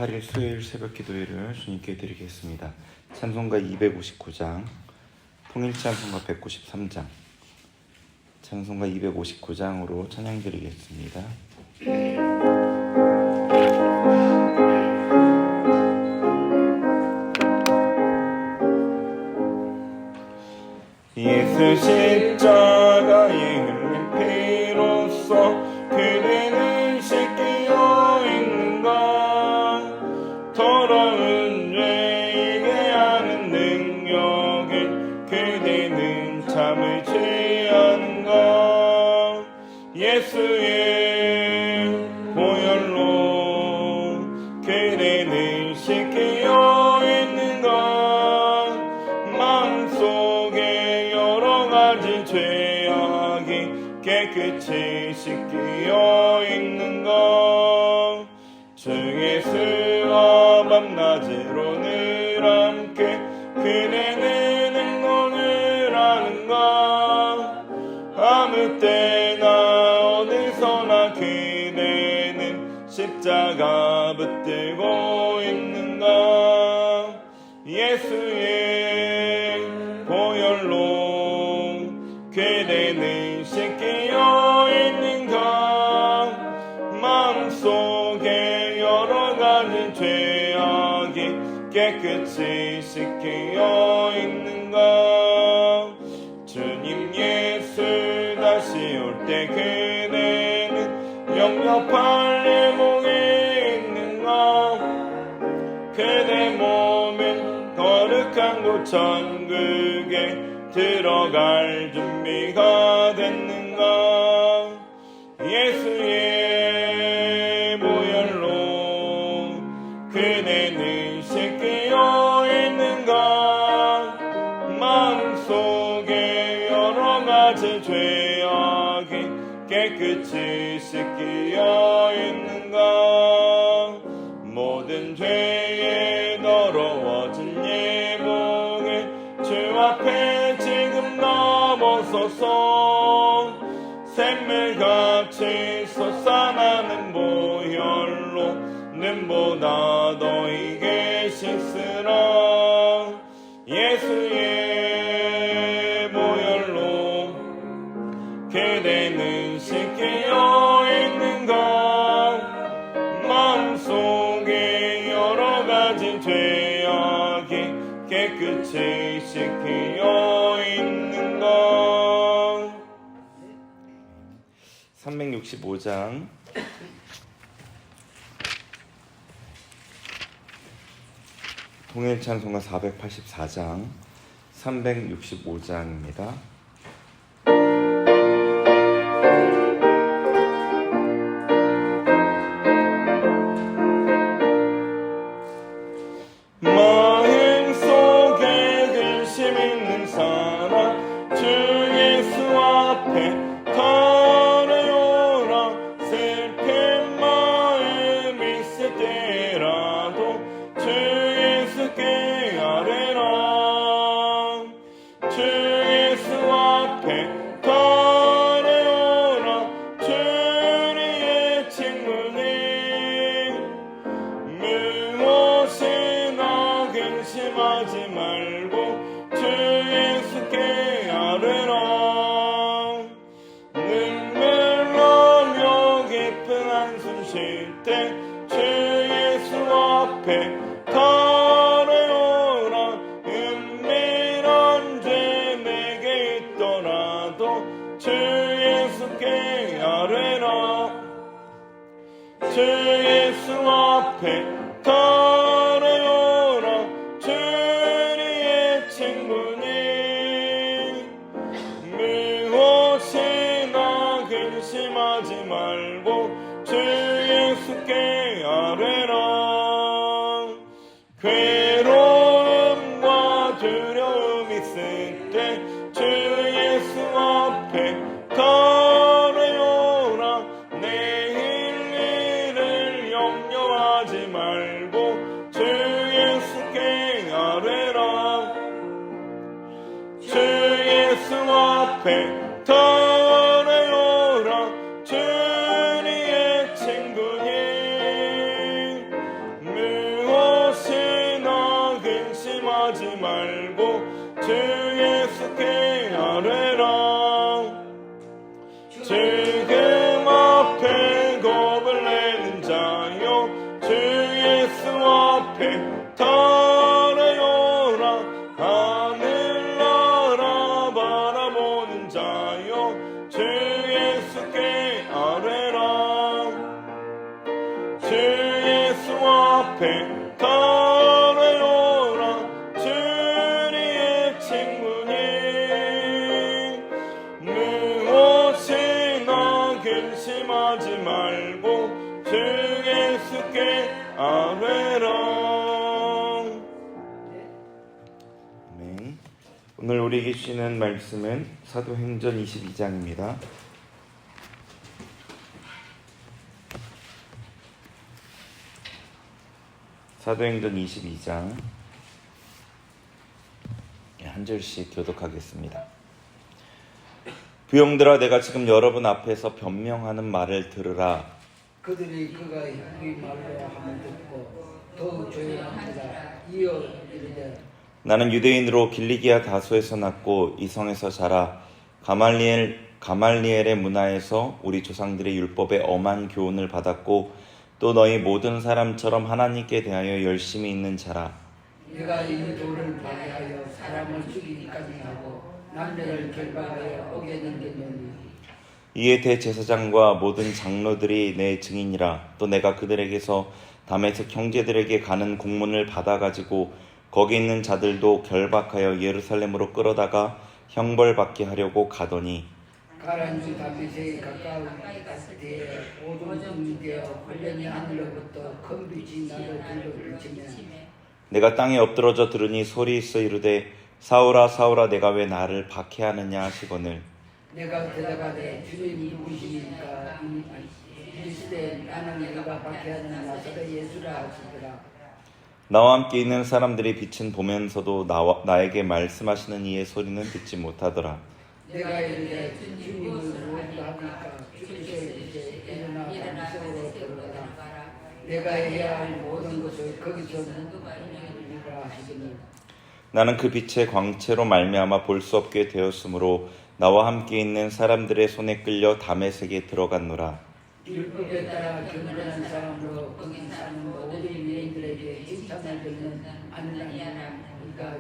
8일 수요일 새벽 기도회를 주님께 드리겠습니다. 찬송가 259장, 통일찬송가 193장, 찬송가 259장으로 찬양 드리겠습니다. 예수 십자가에 흘린 피로써 그대는 씻기어 있는가. 더러운 죄 이게 하는 능력을 그대는 참을 죄하는가. 예수의 보혈로 그대는 씻기어 있는가. 마음속에 여러 가지 죄악이 깨끗이 씻기어 있는가. 주 예수와 밤낮으로 늘 함께 그대는 행동을 하는가. 아무 때나 어디서나 그대는 십자가 붙들고 있는가. 예수의 보혈로 그대는 씻기어 있는가. 마음속에 여러 가지 죄악이 깨끗이 씻기어 있는가. 주님 예수 다시 올 때 그대는 영접할 예목에 있는가. 그대 몸은 거룩한 곳 천국에 들어갈 준비가 됐는가. 예수의 보혈로 그대는 씻기어 있는가. 마음속에 여러 가지 죄악이 깨끗이 씻기어 있는가. 모든 죄에 더러워진 예복을 주 앞에 지금 넘어서서 샘물같이 솟아나는 보혈로 눈보다 너희게 씻으라. 예수의 보혈로 그대는 씻기어 있는가. 마음속에 여러 가지 죄악이 깨끗이 씻기어 있는가. 365장 통일찬송가 484장 365장입니다. 마음 속에 근심 있는 사람 주 예수 앞에 달려오라. 슬픈 마음 있을 때라도 주 예수께 아뢰라. 주 예수 앞에 달려오라. 주의 친구니 무엇이나 근심하지 말고 주 예수께 아뢰라. 눈물 나며 깊은 한숨 쉴 때 주 예수 앞에 달려오라. 은밀한 죄 내게 있더라도 주 예수께 아뢰라. 주 예수 앞에 달려오라. 주의 친구니 무엇이나 근심하지 말고 주 예수께 아뢰라. 괴로움과 두려움 있을 때 주 예수 앞에 달려오라. 내일 일을 염려하지 말고 주 예수께 아뢰라. 주 예수 앞에 달려오라. 주의 친구니 근심하지 말고 주 예수께 아뢰라. 지금 앞에 겁을 내는 자여 주 예수 앞에 달아요라. 하늘나라 바라보는 자여 주 예수께 아뢰라. 주 예수 앞에 달아요라. 주리의 친구니 무엇이나 근심하지 말고 주 예수께 아뢰라. 아멘. 오늘 우리에게 주시는 말씀은 사도행전 22장입니다. 사도행전 22장 한 절씩 교독하겠습니다. 부형들아, 내가 지금 여러분 앞에서 변명하는 말을 들으라. 그들이 그가 우리 말로 하면 듣고 더욱 조용합니다. 이어 이르되 나는 유대인으로 길리기아 다소에서 났고 이성에서 자라 가말리엘의 문화에서 우리 조상들의 율법에 엄한 교훈을 받았고 또 너희 모든 사람처럼 하나님께 대하여 열심히 있는 자라. 내가 이 돌을 파괴하여 사람을 죽이기까지 하고 남녀를 결박하여 옥에 넘겼노니 이에 대제사장과 모든 장로들이 내 증인이라. 또 내가 그들에게서 다메섹 형제들에게 가는 공문을 받아가지고 거기 있는 자들도 결박하여 예루살렘으로 끌어다가 형벌받게 하려고 가더니 가라앉은 다메섹에 가까운 때에 오동중이 되어 훈련이 하늘로부터 큰 빛이 나를 둘러비치며 내가 땅에 엎드러져 들으니 소리 있어 이르되 사울아 사울아 내가 왜 나를 박해하느냐 하시거늘 내가 대답하되 주님 누구시니까 이르시되 나는 내가 박해하는 나사렛 예수라 하시더라. 나와 함께 있는 사람들이 빛은 보면서도 나에게 말씀하시는 이의 소리는 듣지 못하더라. 내가 이르되 주님을 무엇인가 하니까 주께서 이제 일어나 다메섹으로 들어가라. 내가 해야 할 모든 것을 거기서 누가 하시더니 나는 그 빛의 광채로 말미암아 볼 수 없게 되었으므로 나와 함께 있는 사람들의 손에 끌려 다메섹에 들어갔노라. 율법에 따라 경건한 사람으로 거기 사는 모든 유대인들에게 칭찬을 듣는 아니라니가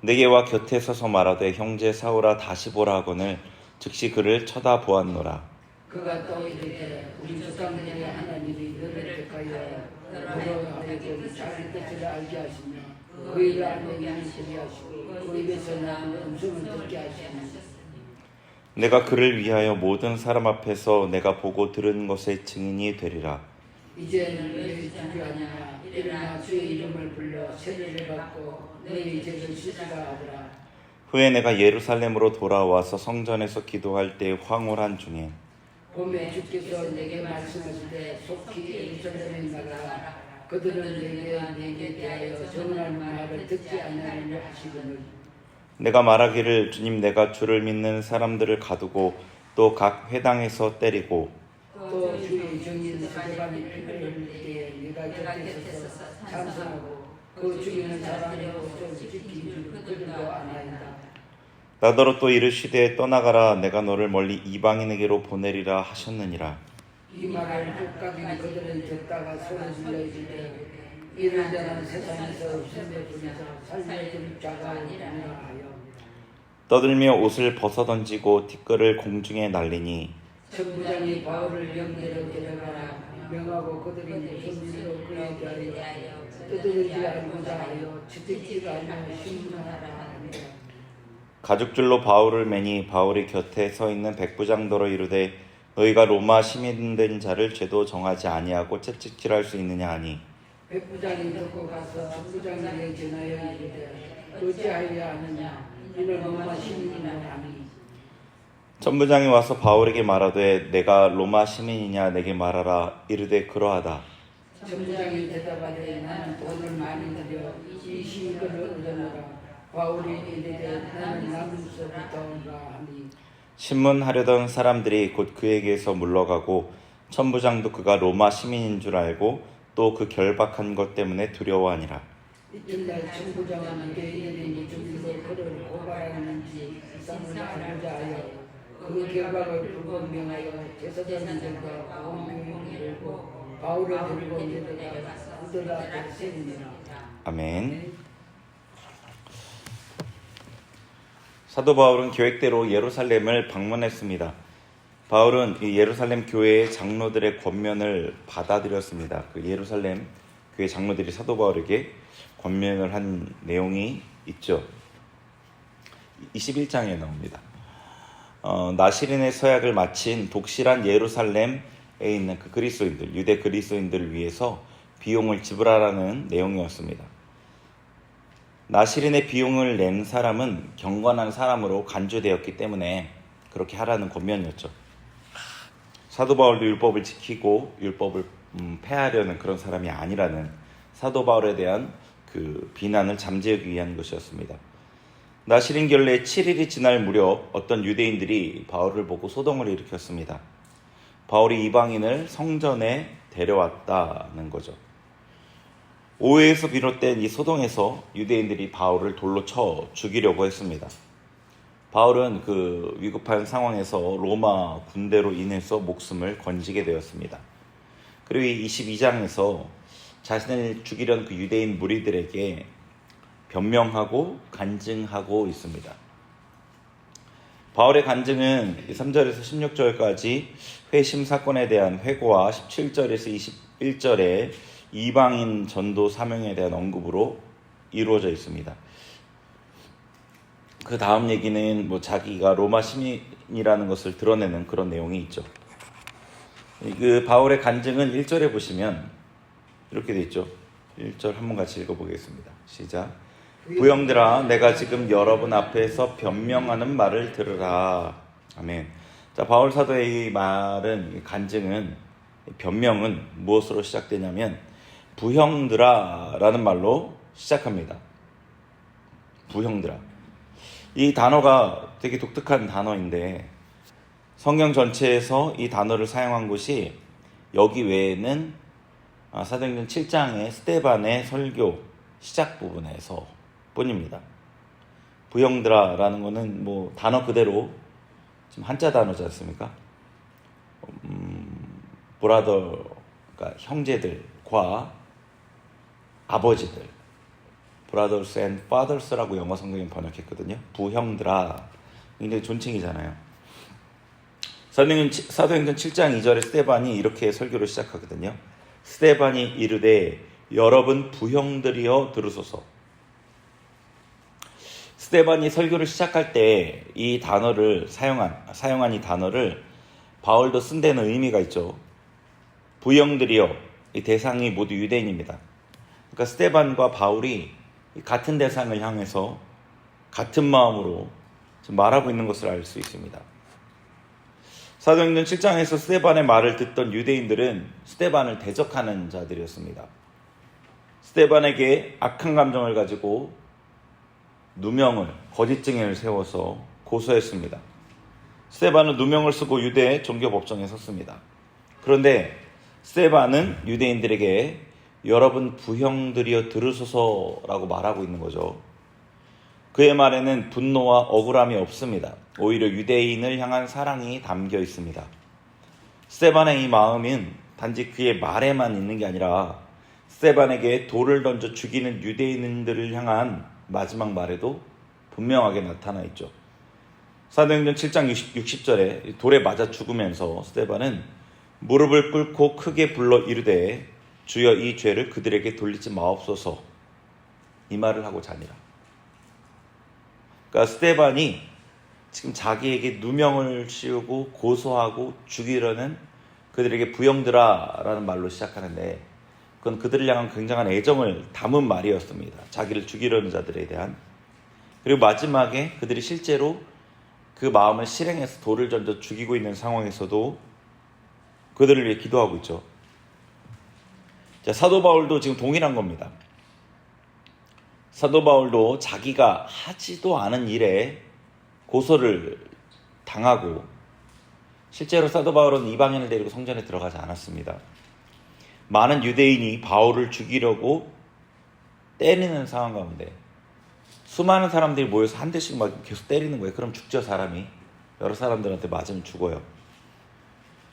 내게 와 곁에 서서 말하되 형제 사울아 다시 보라 하거늘 즉시 그를 쳐다보았노라. 그가 또 이르되 우리 조상들의 하나님이 너를 택하여 너로 하여금 자기 뜻을 알게 하시며 그 일을 알면 양식이 하시고 그 입에서 나는 음성을 듣게 하시며 내가 그를 위하여 모든 사람 앞에서 내가 보고 들은 것의 증인이 되리라. 이제 너희 주주 아니냐 일어나 주의 이름을 불러 세례를 받고 너희 죄를 씻으라 하더라. 후에 내가 예루살렘으로 돌아와서 성전에서 기도할 때 황홀한 중에 봄에 주께서 내게 말씀하시되 속히 예루살렘에 나가라. 그들은 내게 대하여 정언할 말을 듣지 않으려 하시거늘 내가 말하기를 주님 내가 주를 믿는 사람들을 가두고 또 각 회당에서 때리고 또 주의 정인 스데반이 피를 흘릴 때에 네가 곁에 서서 찬송하고 그 죽이는 사람으로 좀 지키줄 그들도 아나이다. 나더러 또 이르시되 떠나가라 내가 너를 멀리 이방인에게로 보내리라 하셨느니라. 이 말을 끝까지 그들은 듣다가 소리 질러 이르되 이런 자는 세상에서 없음에 분에서 살려줄 자가 아니라 하여 떠들며 옷을 벗어던지고 티끌을 공중에 날리니 천부장이 바울을 영내로 데려가라 명하고 그들이 무슨 일로 그에 대하여 떠들지 알고자 하여 지적지가 아니며 신문하라 하니라. 가죽줄로 바울을 매니 바울이 곁에 서 있는 백부장더러 이르되 너희가 로마 시민된 자를 죄도 정하지 아니하고 채찍질할 수 있느냐 하니 백부장이 듣고 가서 천부장에게 전하여 이르되 어찌하여야 하느냐 이는 로마 시민이나 하니 천부장이 와서 바울에게 말하되 내가 로마 시민이냐 내게 말하라. 이르되 그러하다. 천부장이 대답하되 나는 돈을 많이 들여 이 시민들을 얻어내라. 바울이 이르되 나는 남서부터 온가 하니 신문하려던 사람들이 곧 그에게서 물러가고 천부장도 그가 로마 시민인 줄 알고 또 그 결박한 것 때문에 두려워하니라. 이튿날 청부장은 유대인들이 무슨 그를 고발하는지 이상을 알고자 하여 그 결박을 불분명하여 제사장들과 공명을 들고 바울을 들고 내려가 그들 앞에 세우니라. 아멘. 사도 바울은 계획대로 예루살렘을 방문했습니다. 바울은 이 예루살렘 교회의 장로들의 권면을 받아들였습니다. 그 예루살렘 교회 장로들이 사도 바울에게 권면을 한 내용이 있죠. 21장에 나옵니다. 나시린의 서약을 마친 독실한 예루살렘에 있는 그 그리스도인들, 유대 그리스도인들을 위해서 비용을 지불하라는 내용이었습니다. 나시린의 비용을 낸 사람은 경건한 사람으로 간주되었기 때문에 그렇게 하라는 권면이었죠. 사도 바울도 율법을 지키고 율법을 폐하려는 그런 사람이 아니라는 사도 바울에 대한 그 비난을 잠재우기 위한 것이었습니다. 나시린 결례 7일이 지날 무렵 어떤 유대인들이 바울을 보고 소동을 일으켰습니다. 바울이 이방인을 성전에 데려왔다는 거죠. 오해에서 비롯된 이 소동에서 유대인들이 바울을 돌로 쳐 죽이려고 했습니다. 바울은 그 위급한 상황에서 로마 군대로 인해서 목숨을 건지게 되었습니다. 그리고 22장에서 자신을 죽이려는 그 유대인 무리들에게 변명하고 간증하고 있습니다. 바울의 간증은 3절에서 16절까지 회심 사건에 대한 회고와 17절에서 21절에 이방인 전도 사명에 대한 언급으로 이루어져 있습니다. 그 다음 얘기는 자기가 로마 시민이라는 것을 드러내는 그런 내용이 있죠. 그 바울의 간증은 1절에 보시면 이렇게 돼 있죠. 1절 한번 같이 읽어보겠습니다. 시작. 부형들아, 내가 지금 여러분 앞에서 변명하는 말을 들으라. 아멘. 자, 바울 사도의 이 말은, 이 간증은, 변명은 무엇으로 시작되냐면 부형들아 라는 말로 시작합니다. 부형들아. 이 단어가 되게 독특한 단어인데 성경 전체에서 이 단어를 사용한 곳이 여기 외에는 사도행전 7장의 스데반의 설교 시작 부분에서 뿐입니다. 부형들아 라는 거는 단어 그대로 지금 한자 단어지 않습니까? 브라더, 그러니까 형제들과 아버지들, brothers and fathers라고 영어 성경에 번역했거든요. 부형들아, 굉장히 존칭이잖아요. 사도행전 7장 2절에 스데반이 이렇게 설교를 시작하거든요. 스데반이 이르되 여러분 부형들이여 들으소서. 스데반이 설교를 시작할 때 이 단어를 사용한 이 단어를 바울도 쓴 데는 의미가 있죠. 부형들이여, 이 대상이 모두 유대인입니다. 그러니까 스데반과 바울이 같은 대상을 향해서 같은 마음으로 말하고 있는 것을 알 수 있습니다. 사도행전 7장에서 스데반의 말을 듣던 유대인들은 스데반을 대적하는 자들이었습니다. 스데반에게 악한 감정을 가지고 누명을, 거짓 증인을 세워서 고소했습니다. 스데반은 누명을 쓰고 유대 종교법정에 섰습니다. 그런데 스데반은 유대인들에게 여러분 부형들이여 들으소서라고 말하고 있는 거죠. 그의 말에는 분노와 억울함이 없습니다. 오히려 유대인을 향한 사랑이 담겨 있습니다. 스데반의 이 마음은 단지 그의 말에만 있는 게 아니라 스데반에게 돌을 던져 죽이는 유대인들을 향한 마지막 말에도 분명하게 나타나 있죠. 사도행전 7장 60절에 돌에 맞아 죽으면서 스데반은 무릎을 꿇고 크게 불러 이르되 주여 이 죄를 그들에게 돌리지 마옵소서, 이 말을 하고 자니라. 그러니까 스데반이 지금 자기에게 누명을 씌우고 고소하고 죽이려는 그들에게 부형들아 라는 말로 시작하는데 그건 그들을 향한 굉장한 애정을 담은 말이었습니다. 자기를 죽이려는 자들에 대한. 그리고 마지막에 그들이 실제로 그 마음을 실행해서 돌을 던져 죽이고 있는 상황에서도 그들을 위해 기도하고 있죠. 자, 사도 바울도 지금 동일한 겁니다. 사도 바울도 자기가 하지도 않은 일에 고소를 당하고, 실제로 사도 바울은 이방인을 데리고 성전에 들어가지 않았습니다. 많은 유대인이 바울을 죽이려고 때리는 상황 가운데 수많은 사람들이 모여서 한 대씩 막 계속 때리는 거예요. 그럼 죽죠, 사람이. 여러 사람들한테 맞으면 죽어요.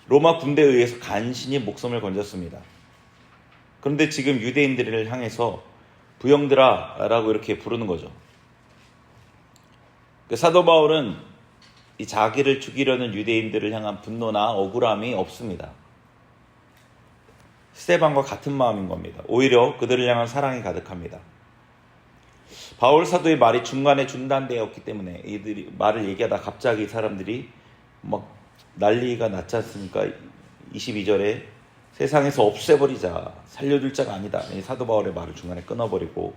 로마 군대에 의해서 간신히 목숨을 건졌습니다. 그런데 지금 유대인들을 향해서 부형들아 라고 이렇게 부르는 거죠. 사도 바울은 이 자기를 죽이려는 유대인들을 향한 분노나 억울함이 없습니다. 스데반과 같은 마음인 겁니다. 오히려 그들을 향한 사랑이 가득합니다. 바울 사도의 말이 중간에 중단되었기 때문에 이들이 말을 얘기하다 갑자기 사람들이 막 난리가 났지 않습니까? 22절에 세상에서 없애버리자, 살려둘 자가 아니다. 이 사도 바울의 말을 중간에 끊어버리고,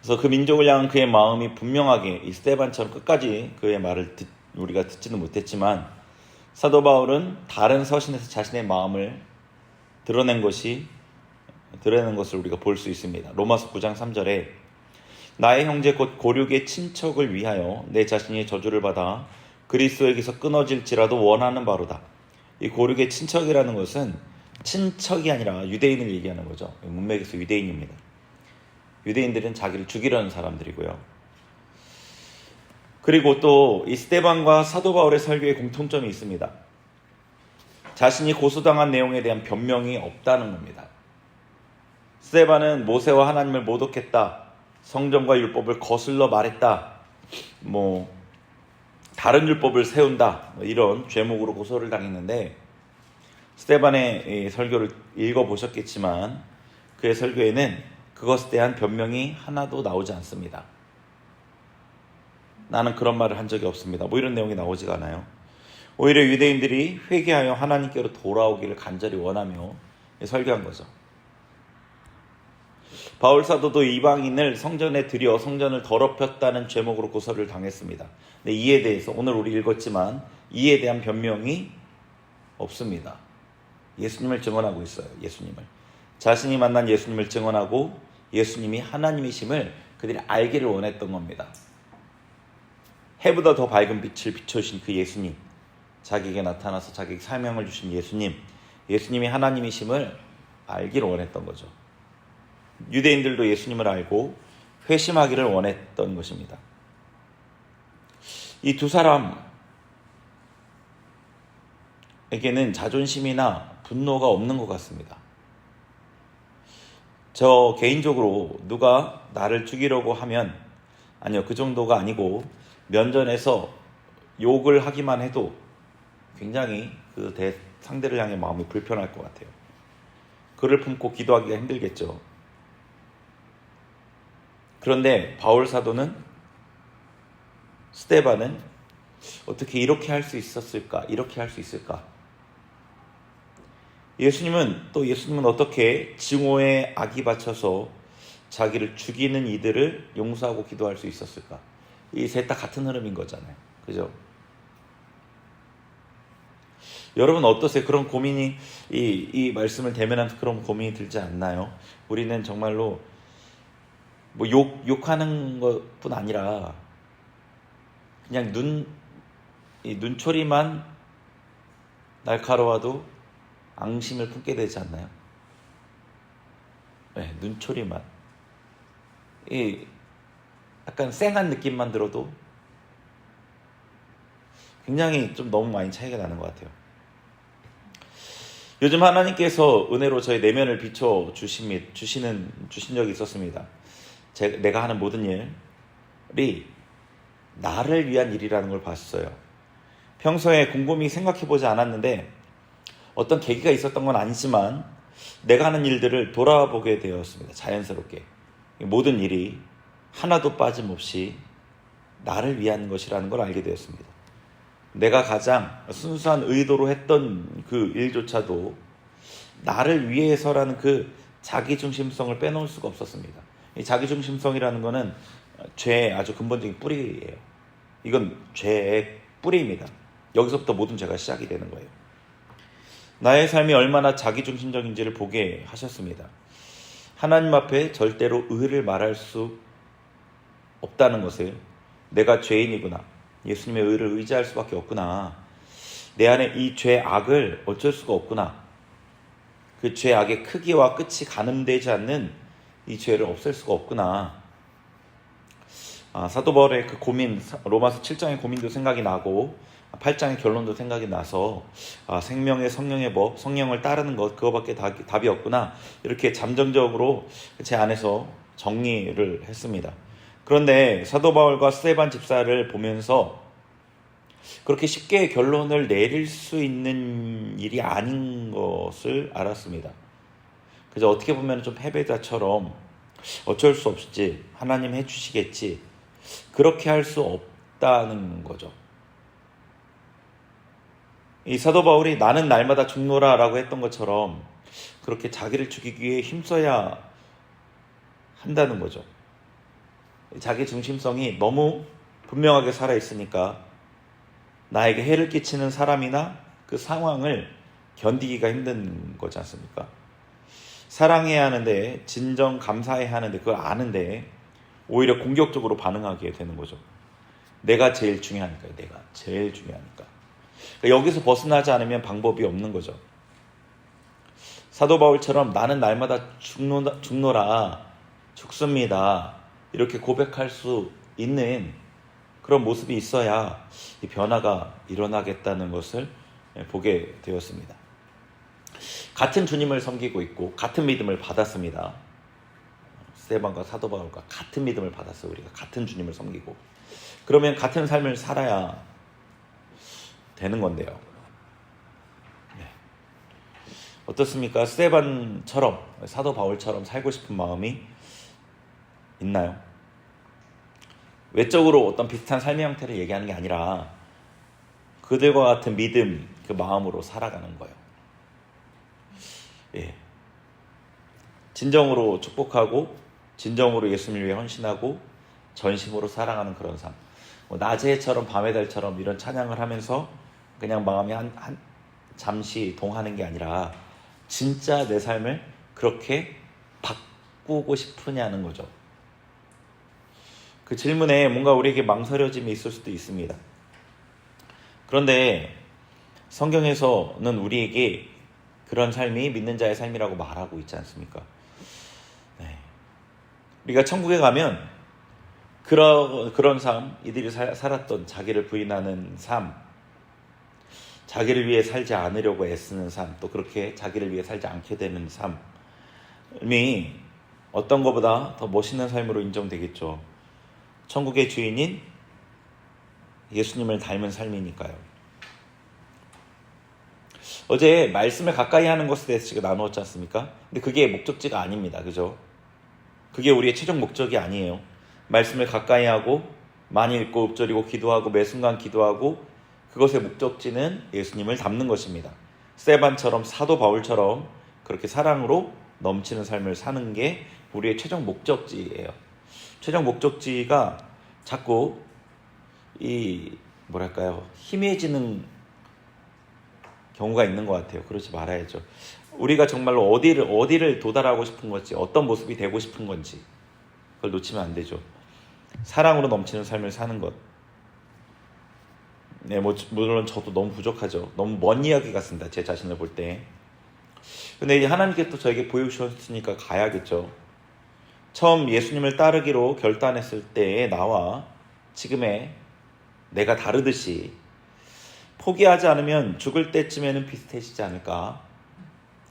그래서 그 민족을 향한 그의 마음이 분명하게 이 스데반처럼 끝까지 그의 말을 우리가 듣지는 못했지만, 사도 바울은 다른 서신에서 자신의 마음을 드러낸 것을 우리가 볼 수 있습니다. 로마서 9장 3절에 나의 형제 곧 고륙의 친척을 위하여 내 자신이 저주를 받아 그리스도에게서 끊어질지라도 원하는 바로다. 이 고륙의 친척이라는 것은 친척이 아니라 유대인을 얘기하는 거죠. 문맥에서 유대인입니다. 유대인들은 자기를 죽이려는 사람들이고요. 그리고 또 이 스데반과 사도 바울의 설교에 공통점이 있습니다. 자신이 고소당한 내용에 대한 변명이 없다는 겁니다. 스데반은 모세와 하나님을 모독했다, 성경과 율법을 거슬러 말했다, 다른 율법을 세운다, 이런 죄목으로 고소를 당했는데, 스데반의 설교를 읽어보셨겠지만 그의 설교에는 그것에 대한 변명이 하나도 나오지 않습니다. 나는 그런 말을 한 적이 없습니다, 이런 내용이 나오지가 않아요. 오히려 유대인들이 회개하여 하나님께로 돌아오기를 간절히 원하며 설교한 거죠. 바울 사도도 이방인을 성전에 들여 성전을 더럽혔다는 죄목으로 고소를 당했습니다. 근데 이에 대해서 오늘 우리 읽었지만 이에 대한 변명이 없습니다. 예수님을 증언하고 있어요. 예수님을. 자신이 만난 예수님을 증언하고 예수님이 하나님이심을 그들이 알기를 원했던 겁니다. 해보다 더 밝은 빛을 비춰주신 그 예수님, 자기에게 나타나서 자기에게 사명을 주신 예수님이 하나님이심을 알기를 원했던 거죠. 유대인들도 예수님을 알고 회심하기를 원했던 것입니다. 이 두 사람에게는 자존심이나 분노가 없는 것 같습니다. 저 개인적으로 누가 나를 죽이려고 하면, 아니요, 그 정도가 아니고 면전에서 욕을 하기만 해도 굉장히 그 상대를 향해 마음이 불편할 것 같아요. 그를 품고 기도하기가 힘들겠죠. 그런데 바울 사도는, 스데반은 어떻게 이렇게 할 수 있었을까? 이렇게 할 수 있을까? 예수님은 어떻게 증오에 악이 받쳐서 자기를 죽이는 이들을 용서하고 기도할 수 있었을까? 이 셋 다 같은 흐름인 거잖아요. 그죠? 여러분 어떠세요? 그런 고민이, 이 말씀을 대면하면서 그런 고민이 들지 않나요? 우리는 정말로 욕하는 것뿐 아니라 그냥 눈초리만 날카로워도 앙심을 품게 되지 않나요? 네, 눈초리만. 약간 쌩한 느낌만 들어도 굉장히 좀 너무 많이 차이가 나는 것 같아요. 요즘 하나님께서 은혜로 저의 내면을 비춰 주신 적이 있었습니다. 내가 하는 모든 일이 나를 위한 일이라는 걸 봤어요. 평소에 곰곰이 생각해보지 않았는데 어떤 계기가 있었던 건 아니지만 내가 하는 일들을 돌아보게 되었습니다. 자연스럽게. 모든 일이 하나도 빠짐없이 나를 위한 것이라는 걸 알게 되었습니다. 내가 가장 순수한 의도로 했던 그 일조차도 나를 위해서라는 그 자기중심성을 빼놓을 수가 없었습니다. 이 자기중심성이라는 것은 죄의 아주 근본적인 뿌리예요. 이건 죄의 뿌리입니다. 여기서부터 모든 죄가 시작이 되는 거예요. 나의 삶이 얼마나 자기중심적인지를 보게 하셨습니다. 하나님 앞에 절대로 의를 말할 수 없다는 것을, 내가 죄인이구나, 예수님의 의를 의지할 수밖에 없구나, 내 안에 이 죄악을 어쩔 수가 없구나, 그 죄악의 크기와 끝이 가늠되지 않는 이 죄를 없앨 수가 없구나. 사도 바울의 그 고민, 로마서 7장의 고민도 생각이 나고 8장의 결론도 생각이 나서 생명의 성령의 법, 성령을 따르는 것, 그거밖에 답이 없구나. 이렇게 잠정적으로 제 안에서 정리를 했습니다. 그런데 사도 바울과 스데반 집사를 보면서 그렇게 쉽게 결론을 내릴 수 있는 일이 아닌 것을 알았습니다. 그래서 어떻게 보면 좀 패배자처럼 어쩔 수 없지, 하나님 해주시겠지, 그렇게 할 수 없다는 거죠. 이 사도 바울이 나는 날마다 죽노라 라고 했던 것처럼 그렇게 자기를 죽이기 위해 힘써야 한다는 거죠. 자기 중심성이 너무 분명하게 살아있으니까 나에게 해를 끼치는 사람이나 그 상황을 견디기가 힘든 거지 않습니까? 사랑해야 하는데, 진정 감사해야 하는데, 그걸 아는데 오히려 공격적으로 반응하게 되는 거죠. 내가 제일 중요하니까요. 내가 제일 중요하니까. 그러니까 여기서 벗어나지 않으면 방법이 없는 거죠. 사도 바울처럼 나는 날마다 죽노라, 죽습니다, 이렇게 고백할 수 있는 그런 모습이 있어야 이 변화가 일어나겠다는 것을 보게 되었습니다. 같은 주님을 섬기고 있고 같은 믿음을 받았습니다. 스데반과 사도 바울과 같은 믿음을 받았어요. 우리가 같은 주님을 섬기고, 그러면 같은 삶을 살아야 되는 건데요. 어떻습니까? 스데반처럼, 사도 바울처럼 살고 싶은 마음이 있나요? 외적으로 어떤 비슷한 삶의 형태를 얘기하는 게 아니라 그들과 같은 믿음, 그 마음으로 살아가는 거예요. 진정으로 축복하고 진정으로 예수님을 위해 헌신하고 전심으로 사랑하는 그런 삶. 낮의 해처럼 밤의 달처럼 이런 찬양을 하면서 그냥 마음이 잠시 동하는 게 아니라 진짜 내 삶을 그렇게 바꾸고 싶으냐는 거죠. 그 질문에 뭔가 우리에게 망설여짐이 있을 수도 있습니다. 그런데 성경에서는 우리에게 그런 삶이 믿는 자의 삶이라고 말하고 있지 않습니까? 우리가 천국에 가면 그런 삶, 이들이 살았던 자기를 부인하는 삶, 자기를 위해 살지 않으려고 애쓰는 삶, 또 그렇게 자기를 위해 살지 않게 되는 삶이 어떤 것보다 더 멋있는 삶으로 인정되겠죠. 천국의 주인인 예수님을 닮은 삶이니까요. 어제 말씀을 가까이 하는 것에 대해서 제가 나누었지 않습니까? 근데 그게 목적지가 아닙니다. 그죠? 그게 우리의 최종 목적이 아니에요. 말씀을 가까이 하고 많이 읽고 읊조리고 기도하고 매 순간 기도하고, 그것의 목적지는 예수님을 닮는 것입니다. 스데반처럼, 사도 바울처럼 그렇게 사랑으로 넘치는 삶을 사는 게 우리의 최종 목적지예요. 최종 목적지가 자꾸 희미해지는 경우가 있는 것 같아요. 그러지 말아야죠. 우리가 정말로 어디를 도달하고 싶은 건지, 어떤 모습이 되고 싶은 건지, 그걸 놓치면 안 되죠. 사랑으로 넘치는 삶을 사는 것. 물론 저도 너무 부족하죠. 너무 먼 이야기 같습니다. 제 자신을 볼 때. 근데 하나님께 또 저에게 보여주셨으니까 가야겠죠. 처음 예수님을 따르기로 결단했을 때의 나와 지금의 내가 다르듯이 포기하지 않으면 죽을 때쯤에는 비슷해지지 않을까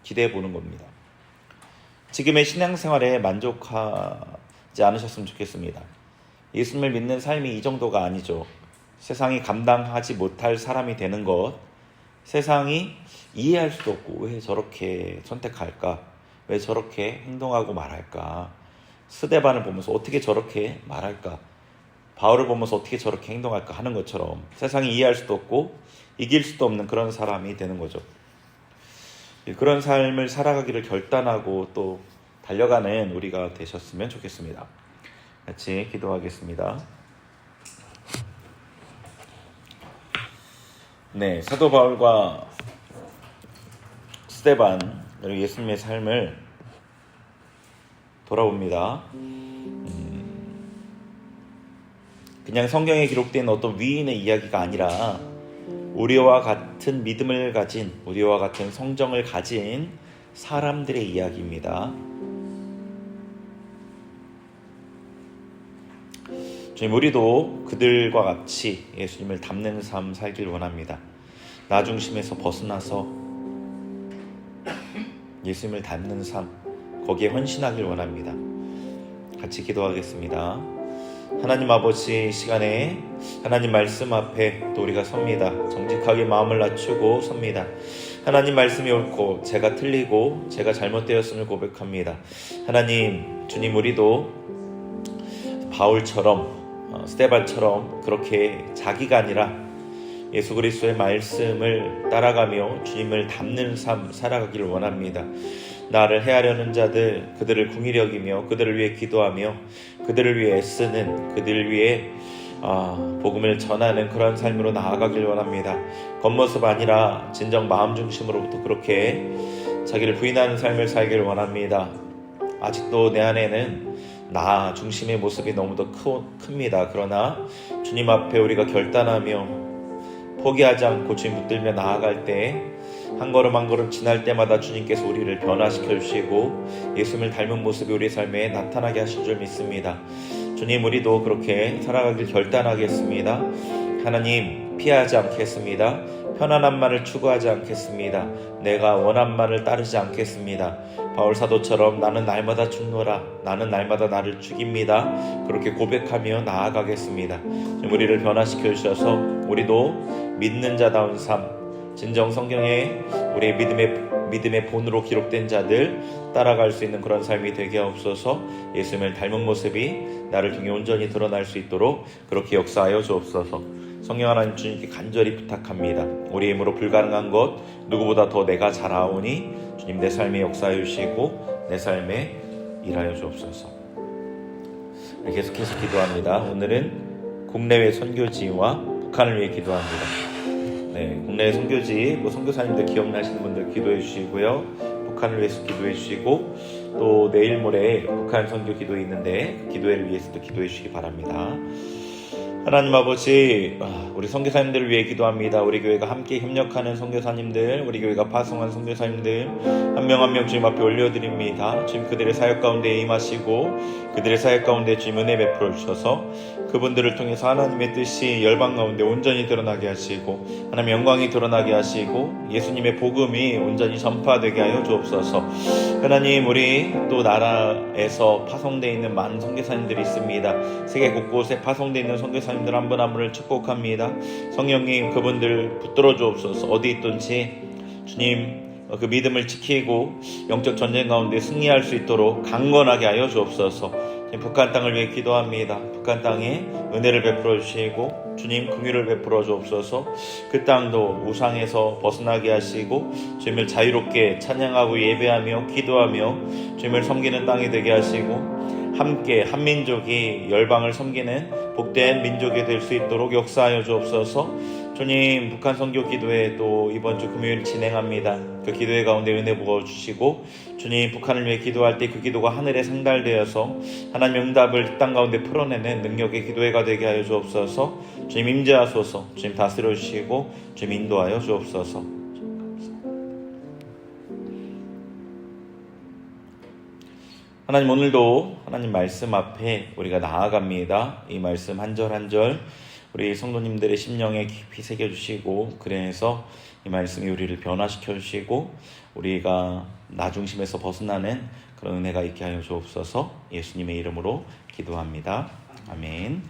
기대해 보는 겁니다. 지금의 신앙생활에 만족하지 않으셨으면 좋겠습니다. 예수님을 믿는 삶이 이 정도가 아니죠. 세상이 감당하지 못할 사람이 되는 것, 세상이 이해할 수도 없고 왜 저렇게 선택할까, 왜 저렇게 행동하고 말할까, 스데반을 보면서 어떻게 저렇게 말할까, 바울을 보면서 어떻게 저렇게 행동할까 하는 것처럼 세상이 이해할 수도 없고 이길 수도 없는 그런 사람이 되는 거죠. 그런 삶을 살아가기를 결단하고 또 달려가는 우리가 되셨으면 좋겠습니다. 같이 기도하겠습니다. 네, 사도 바울과 스데반, 그리고 예수님의 삶을 돌아봅니다. 그냥 성경에 기록된 어떤 위인의 이야기가 아니라 우리와 같은 믿음을 가진, 우리와 같은 성정을 가진 사람들의 이야기입니다. 우리와 같은 믿음을 가진, 우리와 같은 성정을 가진 사람들의 이야기입니다. 우리와 같은 믿음을 가진, 우리와 같은 성정을 가진 사람들의 이야기입니다. 우리와 같은 믿음을 가진, 우리와 같은 성정을 가진 사람들의 이야기입니다. 우리와 같은 믿음을 가진, 우리와 같은 성정을 가진 사람들의 이야기입니다. 우리와 같은 믿음을 가진, 우리와 같은 성정을 가진 사람들의 이야기입니다. 주님, 우리도 그들과 같이 예수님을 닮는 삶 살길 원합니다. 나 중심에서 벗어나서 예수님을 닮는 삶, 거기에 헌신하길 원합니다. 같이 기도하겠습니다. 하나님 아버지, 이 시간에 하나님 말씀 앞에 또 우리가 섭니다. 정직하게 마음을 낮추고 섭니다. 하나님 말씀이 옳고 제가 틀리고 제가 잘못되었음을 고백합니다. 하나님, 주님, 우리도 바울처럼 스데반처럼 그렇게 자기가 아니라 예수 그리스도의 말씀을 따라가며 주님을 닮는 삶 살아가기를 원합니다. 나를 해하려는 자들, 그들을 궁히 여기며 그들을 위해 기도하며 그들을 위해 애쓰는, 그들을 위해 복음을 전하는 그런 삶으로 나아가길 원합니다. 겉모습 아니라 진정 마음 중심으로부터 그렇게 자기를 부인하는 삶을 살길 원합니다. 아직도 내 안에는 나 중심의 모습이 너무도 큽니다. 그러나 주님 앞에 우리가 결단하며 포기하지 않고 주님 붙들며 나아갈 때 한 걸음 한 걸음 지날 때마다 주님께서 우리를 변화시켜 주시고 예수님을 닮은 모습이 우리 삶에 나타나게 하실 줄 믿습니다. 주님, 우리도 그렇게 살아가길 결단하겠습니다. 하나님, 피하지 않겠습니다. 편안함만을 추구하지 않겠습니다. 내가 원함만을 따르지 않겠습니다. 바울 사도처럼 나는 날마다 죽노라, 나는 날마다 나를 죽입니다. 그렇게 고백하며 나아가겠습니다. 우리를 변화시켜 주셔서 우리도 믿는 자다운 삶, 진정 성경에 우리의 믿음의 본으로 기록된 자들 따라갈 수 있는 그런 삶이 되게 하옵소서. 예수님을 닮은 모습이 나를 통해 온전히 드러날 수 있도록 그렇게 역사하여 주옵소서. 성령 하나님, 주님께 간절히 부탁합니다. 우리의 힘으로 불가능한 것 누구보다 더 내가 잘아오니 주님, 내 삶에 역사하여 주시고 내 삶에 일하여 주옵소서. 계속해서 기도합니다. 오늘은 국내외 선교지와 북한을 위해 기도합니다. 국내 선교지, 선교사님들 기억나시는 분들 기도해 주시고요. 북한을 위해서 기도해 주시고, 또 내일 모레 북한 선교 기도 있는데 그 기도회를 위해서도 기도해 주시기 바랍니다. 하나님 아버지, 우리 선교사님들을 위해 기도합니다. 우리 교회가 함께 협력하는 선교사님들, 우리 교회가 파송한 선교사님들 한 명 한 명 주님 앞에 올려드립니다. 주님, 그들의 사역 가운데 임하시고 그들의 사역 가운데 주님 은혜 베풀어 주셔서 그분들을 통해서 하나님의 뜻이 열방 가운데 온전히 드러나게 하시고 하나님의 영광이 드러나게 하시고 예수님의 복음이 온전히 전파되게 하여 주옵소서. 하나님, 우리 또 나라에서 파송되어 있는 많은 선교사님들이 있습니다. 세계 곳곳에 파송되어 있는 선교사님들 한 분 한 분을 축복합니다. 성령님, 그분들 붙들어 주옵소서. 어디 있든지 주님, 그 믿음을 지키고 영적 전쟁 가운데 승리할 수 있도록 강건하게 하여 주옵소서. 북한 땅을 위해 기도합니다. 북한 땅에 은혜를 베풀어 주시고 주님, 긍휼을 베풀어 주옵소서. 그 땅도 우상에서 벗어나게 하시고 주님을 자유롭게 찬양하고 예배하며 기도하며 주님을 섬기는 땅이 되게 하시고 함께 한민족이 열방을 섬기는 복된 민족이 될 수 있도록 역사하여 주옵소서. 주님, 북한 선교 기도회 또 이번 주 금요일 진행합니다. 그 기도회 가운데 은혜 부어주시고 주님, 북한을 위해 기도할 때 그 기도가 하늘에 상달되어서 하나님 응답을 이 땅 가운데 풀어내는 능력의 기도회가 되게 하여 주옵소서. 주님, 임재하소서. 주님, 다스려 주시고 주님, 인도하여 주옵소서. 하나님, 오늘도 하나님 말씀 앞에 우리가 나아갑니다. 이 말씀 한 절 한 절 우리 성도님들의 심령에 깊이 새겨주시고 그래서 이 말씀이 우리를 변화시켜 주시고 우리가 나 중심에서 벗어나는 그런 은혜가 있게 하여 주옵소서. 예수님의 이름으로 기도합니다. 아멘.